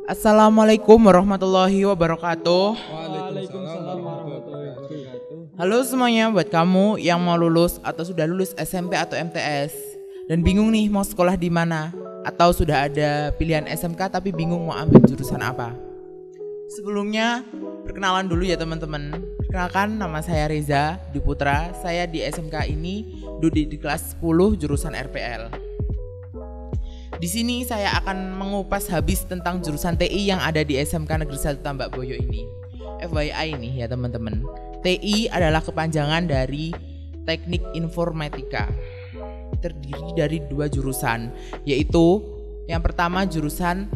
Assalamualaikum warahmatullahi wabarakatuh. Waalaikumsalam warahmatullahi wabarakatuh. Halo semuanya, buat kamu yang mau lulus atau sudah lulus SMP atau MTS dan bingung nih mau sekolah di mana, atau sudah ada pilihan SMK tapi bingung mau ambil jurusan apa. Sebelumnya perkenalan dulu ya teman-teman. Perkenalkan, nama saya Reza Diputra. Saya di SMK ini duduk di kelas 10 jurusan RPL. Di sini saya akan mengupas habis tentang jurusan TI yang ada di SMK Negeri 1 Tambak Boyo ini. FYI nih ya teman-teman, TI adalah kepanjangan dari Teknik Informatika. Terdiri dari 2 jurusan, yaitu yang pertama jurusan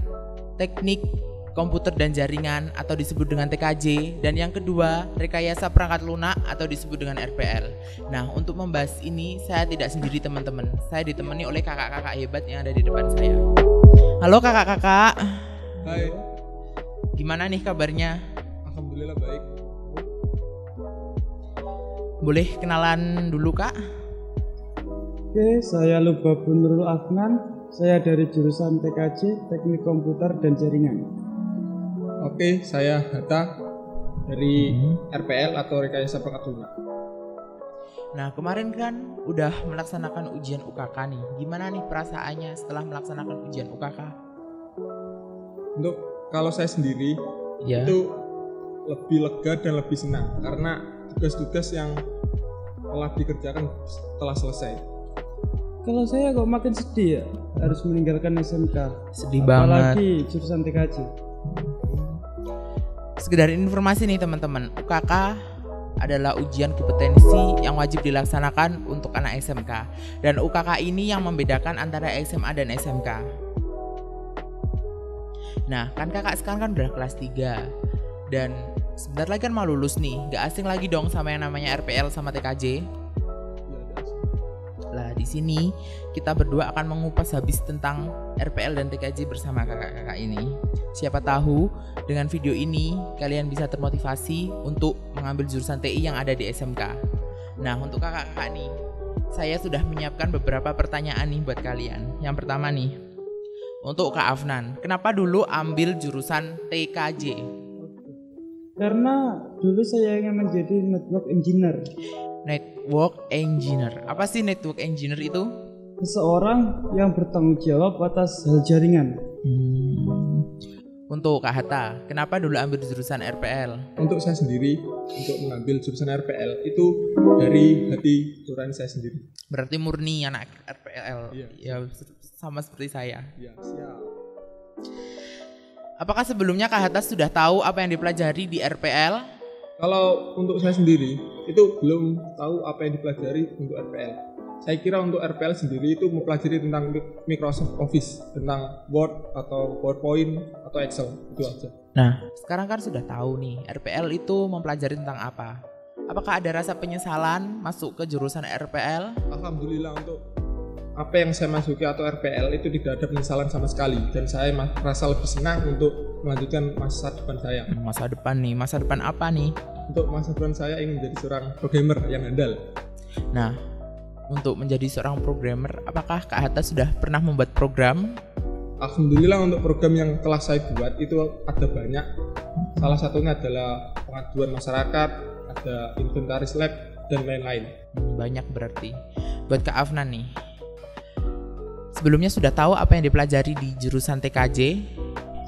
Teknik Komputer dan Jaringan atau disebut dengan TKJ, dan yang kedua Rekayasa Perangkat Lunak atau disebut dengan RPL. Nah, untuk membahas ini saya tidak sendiri teman-teman. Saya ditemani oleh kakak-kakak hebat yang ada di depan saya. Halo kakak-kakak. Hai. Gimana nih kabarnya? Alhamdulillah baik. Boleh kenalan dulu kak? Oke, saya Lubabun Nurul Afnan. Saya dari jurusan TKJ, Teknik Komputer dan Jaringan. Oke, saya Hatta dari RPL atau Rekayasa Perangkat Lunak. Nah, kemarin kan udah melaksanakan ujian UKK nih. Gimana nih perasaannya setelah melaksanakan ujian UKK? Untuk kalau saya sendiri Ya. itu lebih lega dan lebih senang karena tugas-tugas yang telah dikerjakan telah selesai. Kalau saya kok makin sedih ya, harus meninggalkan SMK. Sedih banget. Apalagi jurusan TKJ. Sekedar informasi nih teman-teman, UKK adalah ujian kompetensi yang wajib dilaksanakan untuk anak SMK. Dan UKK ini yang membedakan antara SMA dan SMK. Nah, kan kakak sekarang kan udah kelas 3 dan sebentar lagi kan mau lulus nih. Gak asing lagi dong sama yang namanya RPL sama TKJ. Lah di sini kita berdua akan mengupas habis tentang RPL dan TKJ bersama kakak-kakak ini. Siapa tahu dengan video ini kalian bisa termotivasi untuk mengambil jurusan TI yang ada di SMK. Nah, untuk kakak-kakak nih, saya sudah menyiapkan beberapa pertanyaan nih buat kalian. Yang pertama nih, untuk Kak Afnan, kenapa dulu ambil jurusan TKJ? Karena dulu saya ingin menjadi network engineer. Network Engineer. Apa sih Network Engineer itu? Seseorang yang bertanggung jawab atas hal jaringan. Untuk Kak Hatta, kenapa dulu ambil jurusan RPL? Untuk saya sendiri, untuk mengambil jurusan RPL itu dari hati nurani saya sendiri. Berarti murni anak RPL. Iya. Ya sama seperti saya. Ya, siap. Apakah sebelumnya Kak Hatta sudah tahu apa yang dipelajari di RPL? Kalau untuk saya sendiri itu belum tahu apa yang dipelajari untuk RPL. Saya kira untuk RPL sendiri itu mempelajari tentang Microsoft Office, tentang Word atau PowerPoint atau Excel, itu aja. Nah, sekarang kan sudah tahu nih, RPL itu mempelajari tentang apa? Apakah ada rasa penyesalan masuk ke jurusan RPL? Alhamdulillah untuk apa yang saya masuki atau RPL itu tidak ada penyesalan sama sekali, dan saya merasa lebih senang untuk melanjutkan masa depan saya. Masa depan nih, masa depan apa nih? Untuk masa depan saya ingin menjadi seorang programmer yang andal. Nah, untuk menjadi seorang programmer, apakah Kak Hatta sudah pernah membuat program? Alhamdulillah untuk program yang telah saya buat itu ada banyak. Salah satunya adalah pengaduan masyarakat, ada inventaris lab, dan lain-lain. Banyak berarti. Buat Kak Afnan nih, sebelumnya sudah tahu apa yang dipelajari di jurusan TKJ?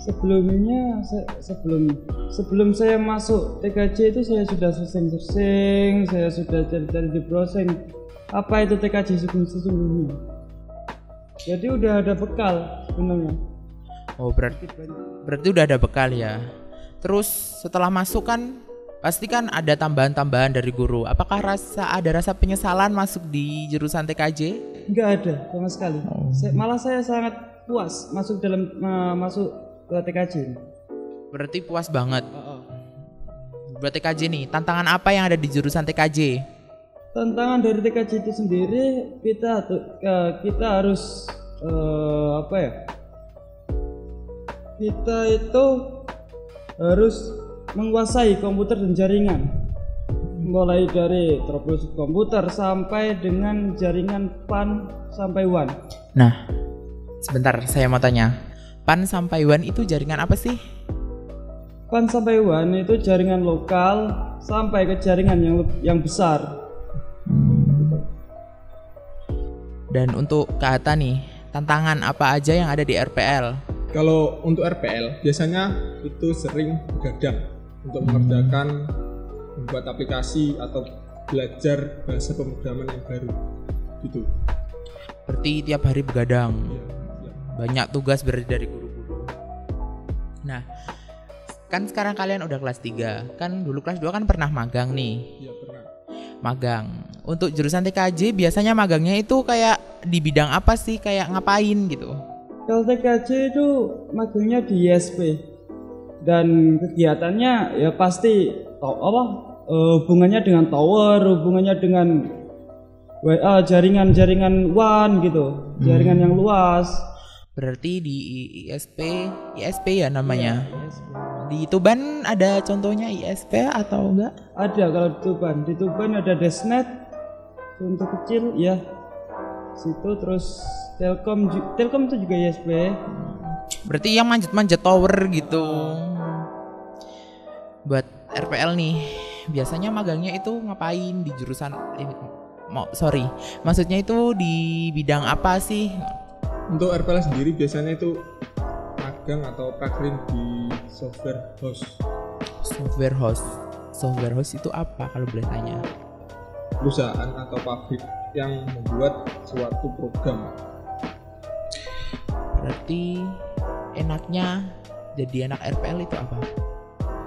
Sebelumnya sebelum saya masuk TKJ itu saya sudah searching, saya sudah cari-cari di browsing apa itu TKJ sesungguhnya. Jadi udah ada bekal sebenarnya. Oh, berarti udah ada bekal ya. Terus setelah masuk kan pasti kan ada tambahan-tambahan dari guru. Apakah ada rasa penyesalan masuk di jurusan TKJ? Enggak ada sama sekali. Malah saya sangat puas masuk ke TKJ. Berarti puas banget. Buat TKJ nih, tantangan apa yang ada di jurusan TKJ? Tantangan dari TKJ itu sendiri kita harus kita itu harus menguasai komputer dan jaringan. mulai dari troubleshoot komputer sampai dengan jaringan PAN sampai WAN. Nah, sebentar saya mau tanya. PAN sampai WAN itu jaringan apa sih? PAN sampai WAN itu jaringan lokal sampai ke jaringan yang besar. Dan untuk Kak Hatta nih, tantangan apa aja yang ada di RPL? Kalau untuk RPL biasanya itu sering begadang untuk mengerjakan membuat aplikasi atau belajar bahasa pemrograman yang baru gitu. Berarti tiap hari begadang. Ya. Banyak tugas berarti dari guru-guru. Nah, kan sekarang kalian udah kelas 3. Kan dulu kelas 2 kan pernah magang nih. Iya pernah. Magang. Untuk jurusan TKJ biasanya magangnya itu kayak di bidang apa sih? Kayak ngapain gitu? Kalau TKJ itu magangnya di ISP dan kegiatannya ya pasti hubungannya dengan tower, hubungannya dengan jaringan WAN gitu, jaringan yang luas. Berarti di ISP ya namanya. Di Tuban ada contohnya ISP atau enggak? Ada kalau di Tuban ada Desnet untuk kecil ya. Situ terus Telkom itu juga ISP. Berarti yang manjat-manjat tower gitu. Buat RPL nih, biasanya magangnya itu ngapain di jurusan maksudnya itu di bidang apa sih? Untuk RPL sendiri biasanya itu magang atau prakrin di software house. Software house itu apa kalau boleh tanya? Perusahaan atau pabrik yang membuat suatu program. Berarti enaknya jadi anak RPL itu apa?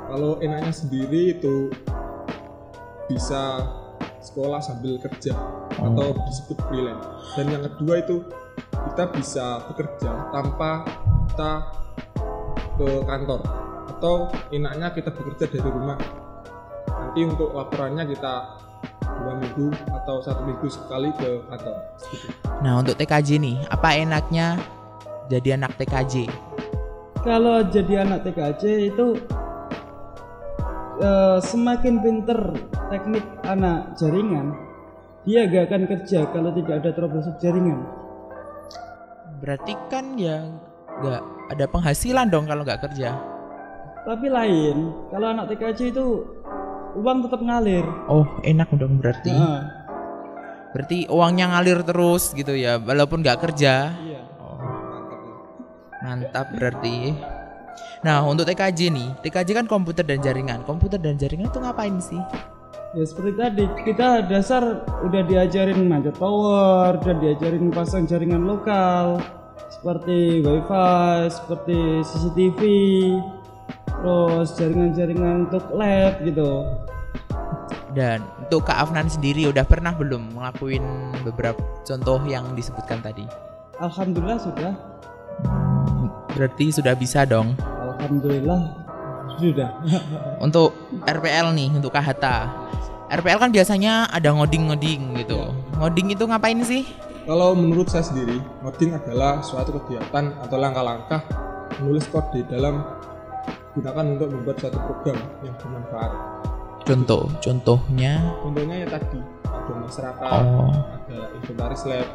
Kalau enaknya sendiri itu bisa sekolah sambil kerja atau disebut freelance. Dan yang kedua itu kita bisa bekerja tanpa kita ke kantor, atau enaknya kita bekerja dari rumah. Nanti untuk laporannya kita 2 minggu atau 1 minggu sekali ke kantor gitu. Nah, untuk TKJ nih, apa enaknya jadi anak TKJ? Kalau jadi anak TKJ itu semakin pinter teknik anak jaringan, dia gak akan kerja kalau tidak ada troubleshoot jaringan. Berarti kan ya gak ada penghasilan dong kalau gak kerja. Tapi lain, kalau anak TKJ itu uang tetap ngalir. Oh, enak dong berarti. Nah, Berarti uangnya ngalir terus gitu ya, walaupun gak kerja. iya. Oh, mantap berarti. Nah, untuk TKJ nih, TKJ kan komputer dan jaringan. Komputer dan jaringan itu ngapain sih? Ya seperti tadi, kita dasar udah diajarin manjat tower, udah diajarin pasang jaringan lokal seperti wifi, seperti CCTV, terus jaringan-jaringan untuk lab gitu. Dan untuk Kak Afnan sendiri udah pernah belum ngelakuin beberapa contoh yang disebutkan tadi? Alhamdulillah sudah. Berarti sudah bisa dong. Alhamdulillah sudah. Untuk RPL nih, untuk Kak Hatta. RPL kan biasanya ada ngoding gitu. Ngoding itu ngapain sih? Kalau menurut saya sendiri, ngoding adalah suatu kegiatan atau langkah-langkah menulis kode dalam gunakan untuk membuat suatu program yang bermanfaat. Contohnya ya tadi ada masyarakat, ada inventaris lab,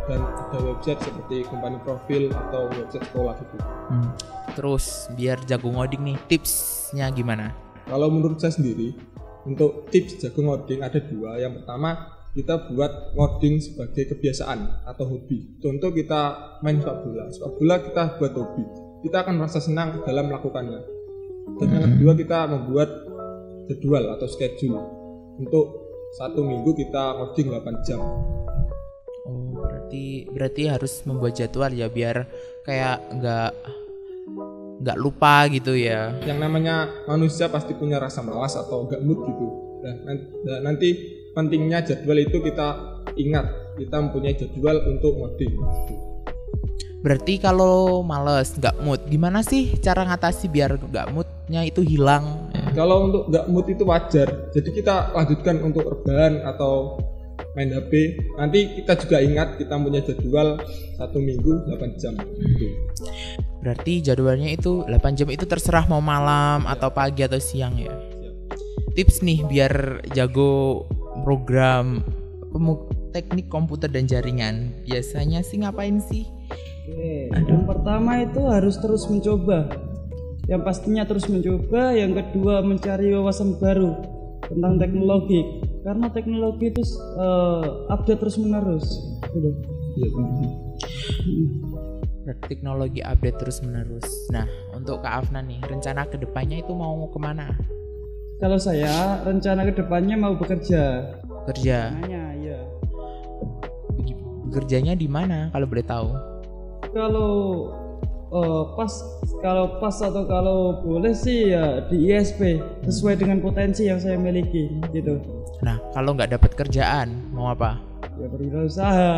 dan ada website seperti company profile atau website sekolah gitu. Terus biar jago ngoding nih, tipsnya gimana? Kalau menurut saya sendiri, untuk tips jago ngoding ada 2. Yang pertama, kita buat ngoding sebagai kebiasaan atau hobi. Contoh kita main sepak bola kita buat hobi. Kita akan merasa senang dalam melakukannya. Dan yang kedua, kita membuat jadwal atau schedule. Untuk 1 minggu kita ngoding 8 jam. Oh, berarti harus membuat jadwal ya biar kayak nggak lupa gitu ya. Yang namanya manusia pasti punya rasa malas atau nggak mood gitu. Dan nanti pentingnya jadwal itu kita ingat, kita mempunyai jadwal untuk ngoding. Berarti kalau males, nggak mood, gimana sih cara ngatasi biar nggak moodnya itu hilang? Kalau untuk nggak mood itu wajar. Jadi kita lanjutkan untuk rebahan atau main HP. Nanti kita juga ingat kita punya jadwal 1 minggu 8 jam gitu. Berarti jadwalnya itu 8 jam itu terserah mau malam atau pagi atau siang ya. tips nih biar jago program teknik komputer dan jaringan. Biasanya sih ngapain sih? Oke, yang pertama itu harus terus mencoba. Yang pastinya terus mencoba. Yang kedua mencari wawasan baru tentang teknologi. Karena teknologi itu update terus menerus. Gitu. Teknologi update terus menerus. Nah, untuk Kak Afnan nih, rencana kedepannya itu mau kemana? Kalau saya rencana kedepannya mau bekerja. Kerja. Namanya ya. Bekerjanya di mana kalau boleh tahu? Kalau pas atau kalau boleh sih ya di ISP sesuai dengan potensi yang saya miliki gitu. Nah, kalau nggak dapat kerjaan mau apa? Ya berwirausaha.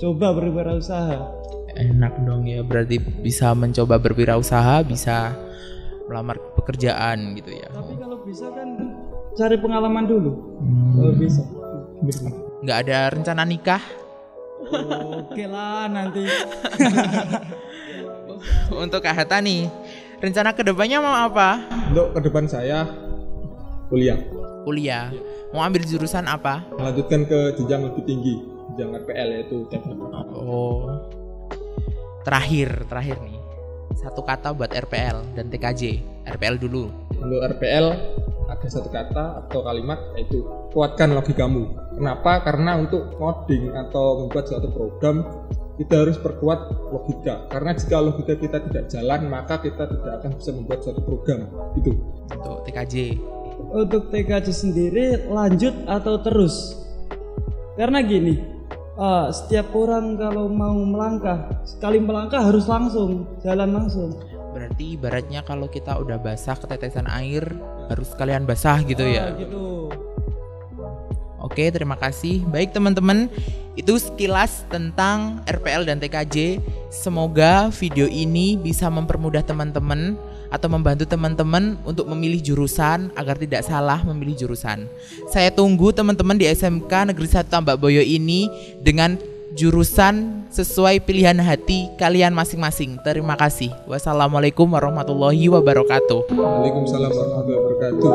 Coba berwirausaha. Enak dong ya, berarti bisa mencoba berwirausaha, bisa melamar pekerjaan gitu ya. Tapi kalau bisa kan cari pengalaman dulu. Kalau bisa. Nggak ada rencana nikah? Oke lah nanti. Untuk Kak Hatta nih, rencana kedepannya mau apa? Untuk kedepan saya kuliah, Mau ambil jurusan apa? melanjutkan ke jenjang lebih tinggi, jenjang RPL yaitu teknik. Oh, terakhir nih, satu kata buat RPL dan TKJ. RPL dulu. Untuk RPL ada satu kata atau kalimat yaitu kuatkan logikamu. Kenapa? Karena untuk coding atau membuat suatu program kita harus perkuat logika. Karena jika logika kita tidak jalan, maka kita tidak akan bisa membuat suatu program. Itu. Untuk TKJ. Untuk TKJ sendiri lanjut atau terus? Karena gini, setiap orang kalau mau melangkah, sekali melangkah harus langsung, jalan langsung. Berarti ibaratnya kalau kita udah basah ketetesan air, harus sekalian basah gitu ya? Gitu. Oke, terima kasih. Baik teman-teman, itu sekilas tentang RPL dan TKJ. Semoga video ini bisa mempermudah teman-teman atau membantu teman-teman untuk memilih jurusan agar tidak salah memilih jurusan. Saya tunggu teman-teman di SMK Negeri 1 Tambak Boyo ini dengan jurusan sesuai pilihan hati kalian masing-masing. Terima kasih. Wassalamualaikum warahmatullahi wabarakatuh. Waalaikumsalam warahmatullahi wabarakatuh.